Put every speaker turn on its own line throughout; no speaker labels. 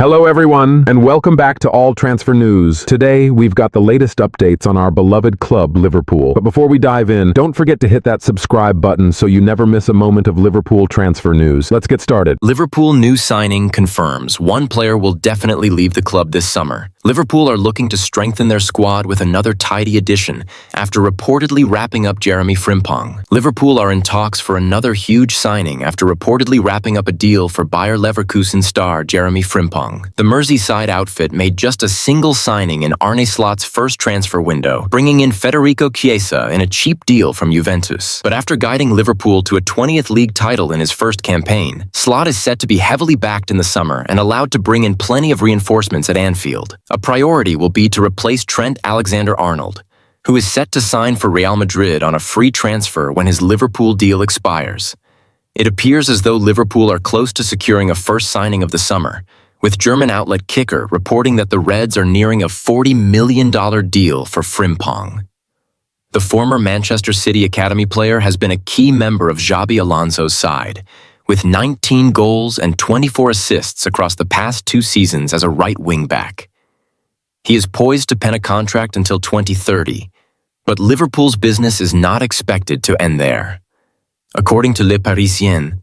Hello everyone, and welcome back to All Transfer News. Today, we've got the latest updates on our beloved club, Liverpool. But before we dive in, don't forget to hit that subscribe button so you never miss a moment of Liverpool transfer news. Let's get started.
Liverpool new signing confirms one player will definitely leave the club this summer. Liverpool are looking to strengthen their squad with another tidy addition after reportedly wrapping up Jeremy Frimpong. Liverpool are in talks for another huge signing after reportedly wrapping up a deal for Bayer Leverkusen star Jeremy Frimpong. The Merseyside outfit made just a single signing in Arne Slot's first transfer window, bringing in Federico Chiesa in a cheap deal from Juventus. But after guiding Liverpool to a 20th league title in his first campaign, Slot is set to be heavily backed in the summer and allowed to bring in plenty of reinforcements at Anfield. A priority will be to replace Trent Alexander-Arnold, who is set to sign for Real Madrid on a free transfer when his Liverpool deal expires. It appears as though Liverpool are close to securing a first signing of the summer, with German outlet Kicker reporting that the Reds are nearing a $40 million deal for Frimpong. The former Manchester City Academy player has been a key member of Xabi Alonso's side, with 19 goals and 24 assists across the past 2 seasons as a right wing-back. He is poised to pen a contract until 2030, but Liverpool's business is not expected to end there. According to Le Parisien,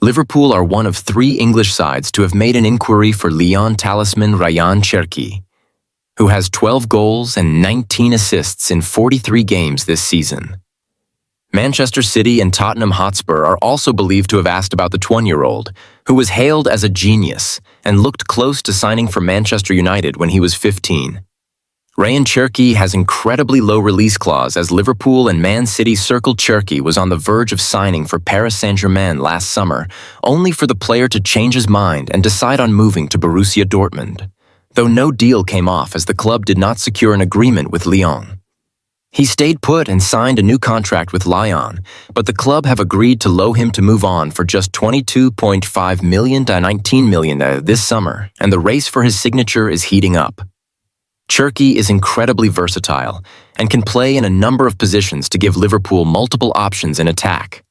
Liverpool are one of 3 English sides to have made an inquiry for Lyon talisman Rayan Cherki, who has 12 goals and 19 assists in 43 games this season. Manchester City and Tottenham Hotspur are also believed to have asked about the 20-year-old, who was hailed as a genius and looked close to signing for Manchester United when he was 15. Rayan Cherki has incredibly low release clause as Liverpool and Man City circled Cherki was on the verge of signing for Paris Saint-Germain last summer, only for the player to change his mind and decide on moving to Borussia Dortmund, though no deal came off as the club did not secure an agreement with Lyon. He stayed put and signed a new contract with Lyon, but the club have agreed to loan him to move on for just $22.5 million to $19 million this summer, and the race for his signature is heating up. Cherki is incredibly versatile and can play in a number of positions to give Liverpool multiple options in attack.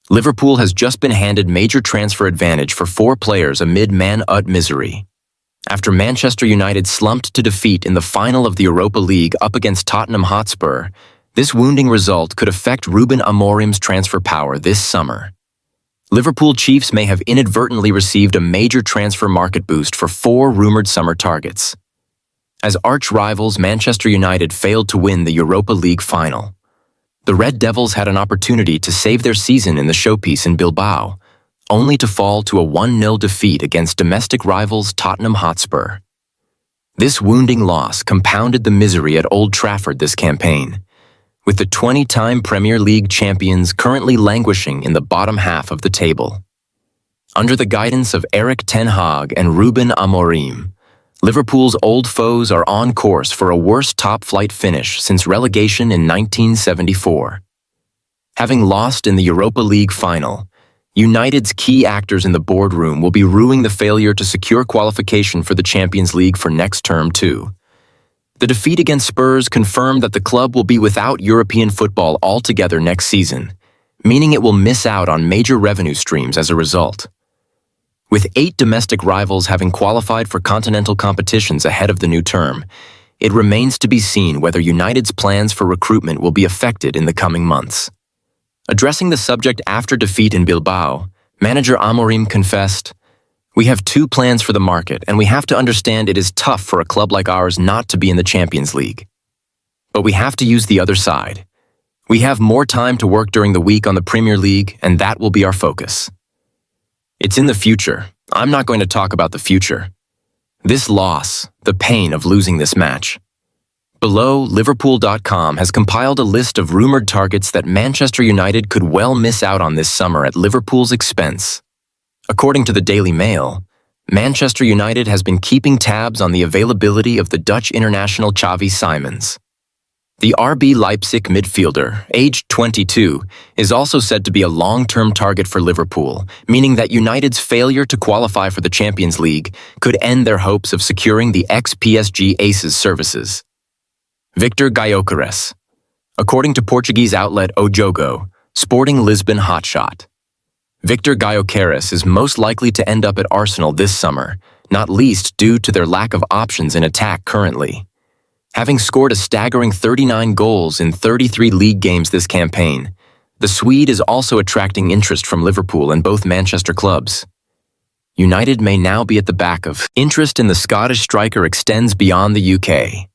Liverpool has just been handed major transfer advantage for 4 players amid man-ut misery. After Manchester United slumped to defeat in the final of the Europa League up against Tottenham Hotspur, this wounding result could affect Ruben Amorim's transfer power this summer. Liverpool Chiefs may have inadvertently received a major transfer market boost for 4 rumored summer targets. As arch-rivals, Manchester United failed to win the Europa League final. The Red Devils had an opportunity to save their season in the showpiece in Bilbao, only to fall to a 1-0 defeat against domestic rivals Tottenham Hotspur. This wounding loss compounded the misery at Old Trafford this campaign, with the 20-time Premier League champions currently languishing in the bottom half of the table. Under the guidance of Erik ten Hag and Ruben Amorim, Liverpool's old foes are on course for a worse top-flight finish since relegation in 1974. Having lost in the Europa League final, United's key actors in the boardroom will be rueing the failure to secure qualification for the Champions League for next term too. The defeat against Spurs confirmed that the club will be without European football altogether next season, meaning it will miss out on major revenue streams as a result. With 8 domestic rivals having qualified for continental competitions ahead of the new term, it remains to be seen whether United's plans for recruitment will be affected in the coming months. Addressing the subject after defeat in Bilbao, manager Amorim confessed, "We have 2 plans for the market, and we have to understand it is tough for a club like ours not to be in the Champions League. But we have to use the other side. We have more time to work during the week on the Premier League, and that will be our focus. It's in the future. I'm not going to talk about the future. This loss, the pain of losing this match." Below, Liverpool.com has compiled a list of rumored targets that Manchester United could well miss out on this summer at Liverpool's expense. According to the Daily Mail, Manchester United has been keeping tabs on the availability of the Dutch international Xavi Simons. The RB Leipzig midfielder, aged 22, is also said to be a long-term target for Liverpool, meaning that United's failure to qualify for the Champions League could end their hopes of securing the ex-PSG Aces services. Victor Gyökeres. According to Portuguese outlet O Jogo, Sporting Lisbon hotshot. Victor Gyökeres is most likely to end up at Arsenal this summer, not least due to their lack of options in attack currently. Having scored a staggering 39 goals in 33 league games this campaign, the Swede is also attracting interest from Liverpool and both Manchester clubs. United may now be at the back of interest in the Scottish striker extends beyond the UK.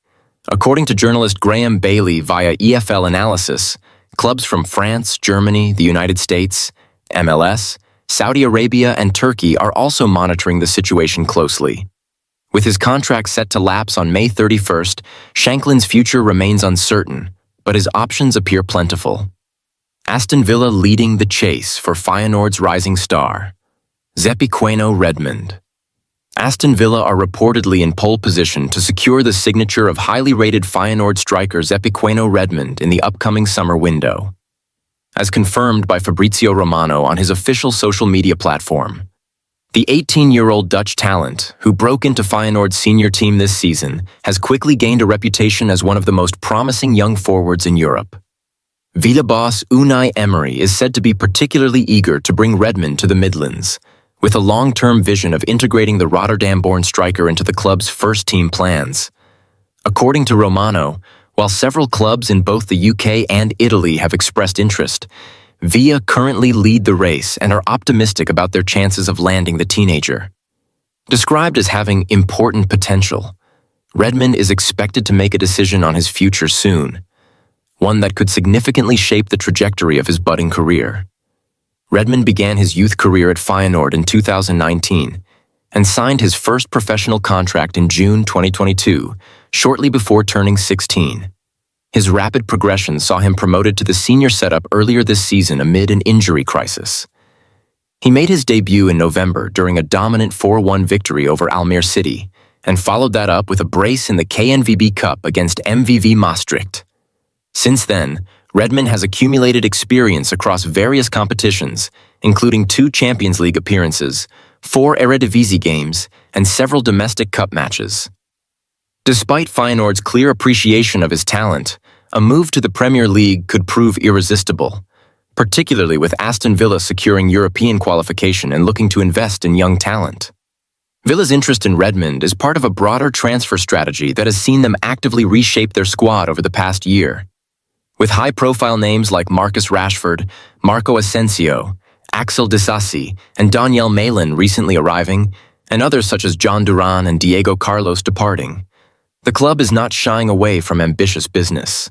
According to journalist Graham Bailey via EFL Analysis, clubs from France, Germany, the United States, MLS, Saudi Arabia, and Turkey are also monitoring the situation closely. With his contract set to lapse on May 31st, Shanklin's future remains uncertain, but his options appear plentiful. Aston Villa leading the chase for Feyenoord's rising star. Zepiqueno Redmond. Aston Villa are reportedly in pole position to secure the signature of highly rated Feyenoord striker Zepiqueno Redmond in the upcoming summer window. As confirmed by Fabrizio Romano on his official social media platform, the 18-year-old Dutch talent, who broke into Feyenoord's senior team this season, has quickly gained a reputation as one of the most promising young forwards in Europe. Villa boss Unai Emery is said to be particularly eager to bring Redmond to the Midlands, with a long-term vision of integrating the Rotterdam-born striker into the club's first-team plans. According to Romano, while several clubs in both the UK and Italy have expressed interest, Villa currently lead the race and are optimistic about their chances of landing the teenager. Described as having important potential, Redmond is expected to make a decision on his future soon, one that could significantly shape the trajectory of his budding career. Redmond began his youth career at Feyenoord in 2019 and signed his first professional contract in June 2022, shortly before turning 16. His rapid progression saw him promoted to the senior setup earlier this season amid an injury crisis. He made his debut in November during a dominant 4-1 victory over Almere City and followed that up with a brace in the KNVB Cup against MVV Maastricht. Since then, Redmond has accumulated experience across various competitions, including 2 Champions League appearances, 4 Eredivisie games, and several domestic cup matches. Despite Feyenoord's clear appreciation of his talent, a move to the Premier League could prove irresistible, particularly with Aston Villa securing European qualification and looking to invest in young talent. Villa's interest in Redmond is part of a broader transfer strategy that has seen them actively reshape their squad over the past year. With high-profile names like Marcus Rashford, Marco Asensio, Axel Disasi, and Daniel Malin recently arriving, and others such as John Duran and Diego Carlos departing, the club is not shying away from ambitious business.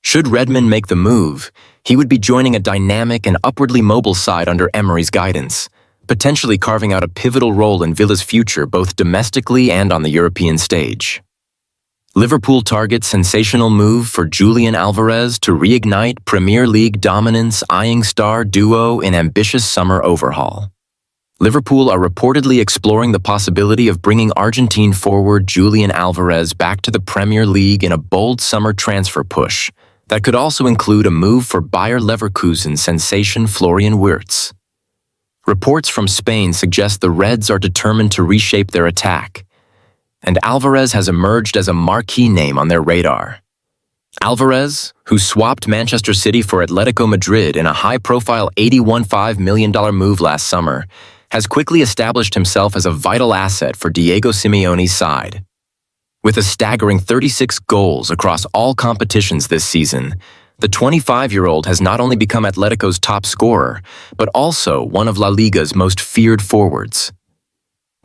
Should Redmond make the move, he would be joining a dynamic and upwardly mobile side under Emery's guidance, potentially carving out a pivotal role in Villa's future both domestically and on the European stage. Liverpool targets sensational move for Julian Alvarez to reignite Premier League dominance, eyeing star duo in ambitious summer overhaul. Liverpool are reportedly exploring the possibility of bringing Argentine forward Julian Alvarez back to the Premier League in a bold summer transfer push that could also include a move for Bayer Leverkusen sensation Florian Wirtz. Reports from Spain suggest the Reds are determined to reshape their attack, and Alvarez has emerged as a marquee name on their radar. Alvarez, who swapped Manchester City for Atletico Madrid in a high-profile $81.5 million move last summer, has quickly established himself as a vital asset for Diego Simeone's side. With a staggering 36 goals across all competitions this season, the 25-year-old has not only become Atletico's top scorer, but also one of La Liga's most feared forwards.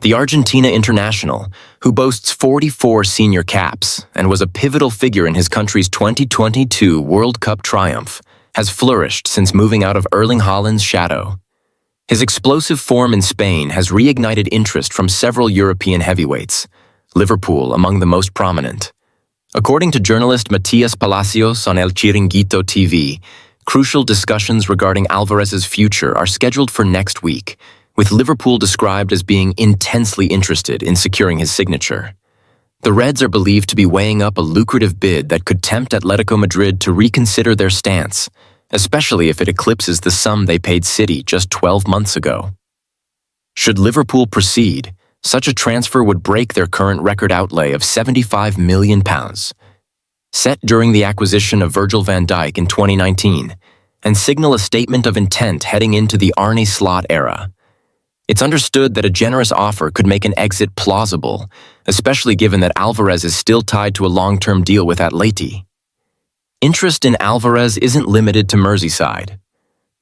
The Argentina international, who boasts 44 senior caps and was a pivotal figure in his country's 2022 World Cup triumph, has flourished since moving out of Erling Haaland's shadow. His explosive form in Spain has reignited interest from several European heavyweights, Liverpool among the most prominent. According to journalist Matias Palacios on El Chiringuito TV, crucial discussions regarding Alvarez's future are scheduled for next week, with Liverpool described as being intensely interested in securing his signature. The Reds are believed to be weighing up a lucrative bid that could tempt Atletico Madrid to reconsider their stance, especially if it eclipses the sum they paid City just 12 months ago. Should Liverpool proceed, such a transfer would break their current record outlay of £75 million, set during the acquisition of Virgil van Dijk in 2019, and signal a statement of intent heading into the Arne Slot era. It's understood that a generous offer could make an exit plausible, especially given that Alvarez is still tied to a long-term deal with Atleti. Interest in Alvarez isn't limited to Merseyside.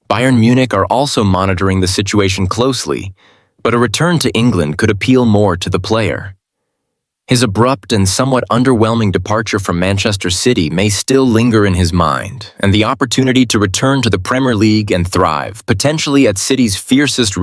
Bayern Munich are also monitoring the situation closely, but a return to England could appeal more to the player. His abrupt and somewhat underwhelming departure from Manchester City may still linger in his mind, and the opportunity to return to the Premier League and thrive, potentially at City's fiercest